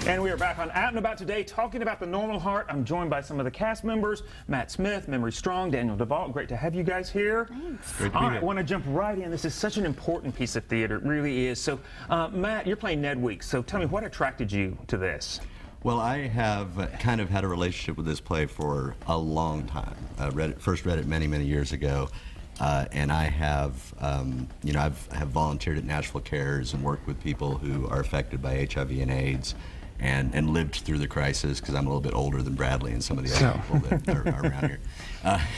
And we are back on Out and About today talking about The Normal Heart. I'm joined by some of the cast members, Matt Smith, Memory Strong, Daniel Duvall. Great to have you guys here. Thanks. Great to be All here. right, I want to jump right in. This is such an important piece of theater. It really is. So, Matt, you're playing Ned Weeks. So tell me, what attracted you to this? Well, I have kind of had a relationship with this play for a long time. First read it many, many years ago. And I have, I've volunteered at Nashville Cares and worked with people who are affected by HIV and AIDS and lived through the crisis, because I'm a little bit older than Bradley and some of the other people that are around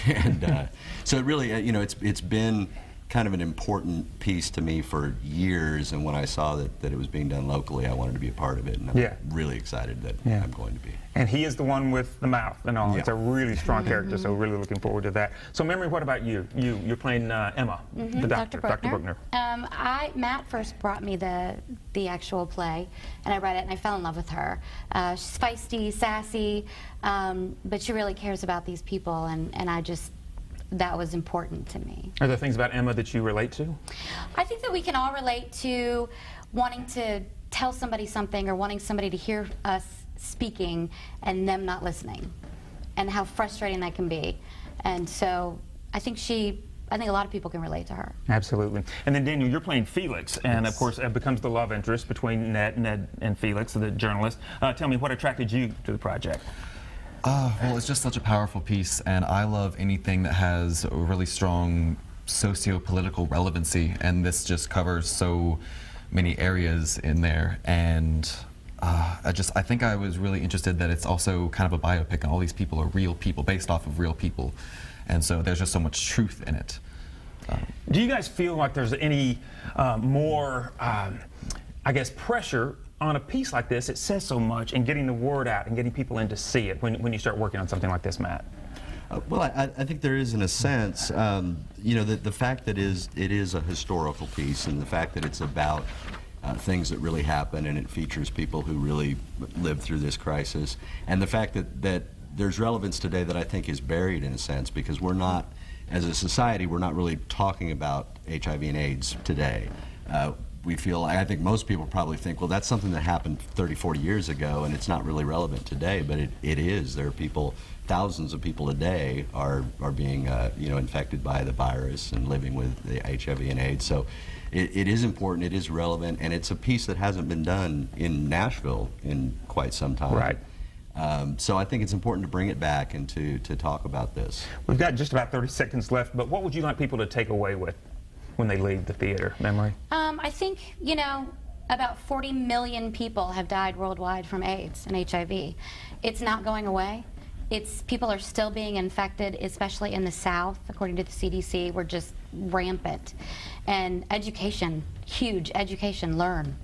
here. So it really, it's been kind of an important piece to me for years, and when I saw that it was being done locally, I wanted to be a part of it, and I'm really excited that I'm going to be. And he is the one with the mouth and all. Yeah. It's a really strong character, so really looking forward to that. So, Memory, what about you? You're playing Emma, the doctor, Dr. Bruckner. Matt first brought me the actual play, and I read it, and I fell in love with her. She's feisty, sassy, but she really cares about these people, and that was important to me. Are there things about Emma that you relate to? I think that we can all relate to wanting to tell somebody something, or wanting somebody to hear us speaking and them not listening, and how frustrating that can be. And so I think a lot of people can relate to her. Absolutely. And then, Daniel, you're playing Felix, and of course it becomes the love interest between Ned and Felix, the journalist. Tell me, what attracted you to the project? Well, it's just such a powerful piece, and I love anything that has a really strong socio-political relevancy, and this just covers so many areas in there. And I think I was really interested that it's also kind of a biopic, and all these people are real people, based off of real people, and so there's just so much truth in it. Do you guys feel like there's any more, pressure on a piece like this? It says so much, and getting the word out and getting people in to see it when you start working on something like this, Matt? Well, I think there is, in a sense, the fact that it is a historical piece, and the fact that it's about things that really happen, and it features people who really lived through this crisis, and the fact that there's relevance today that I think is buried, in a sense, because we're not, as a society, we're not really talking about HIV and AIDS today. We feel, I think most people probably think, well, that's something that happened 30, 40 years ago, and it's not really relevant today, but it is. There are people, thousands of people a day are being infected by the virus and living with the HIV and AIDS. So it is important, it is relevant, and it's a piece that hasn't been done in Nashville in quite some time. Right. So I think it's important to bring it back and to talk about this. We've got just about 30 seconds left, but what would you like people to take away with when they leave the theater, Memory? I think, about 40 million people have died worldwide from AIDS and HIV. It's not going away. People are still being infected, especially in the South. According to the CDC, we're just rampant. And education, huge education, learn.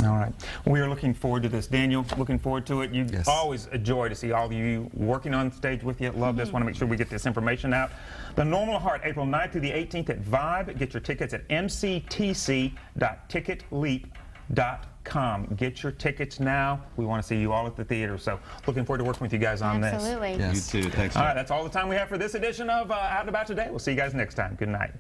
All right. We are looking forward to this. Daniel, looking forward to it. Yes. Always a joy to see all of you working on stage with you. Love this. Want to make sure we get this information out. The Normal Heart, April 9th through the 18th at Vibe. Get your tickets at mctc.ticketleap.com. Get your tickets now. We want to see you all at the theater. So looking forward to working with you guys on this. Absolutely. Yes. You too. Thanks. All right. That's all the time we have for this edition of Out and About today. We'll see you guys next time. Good night.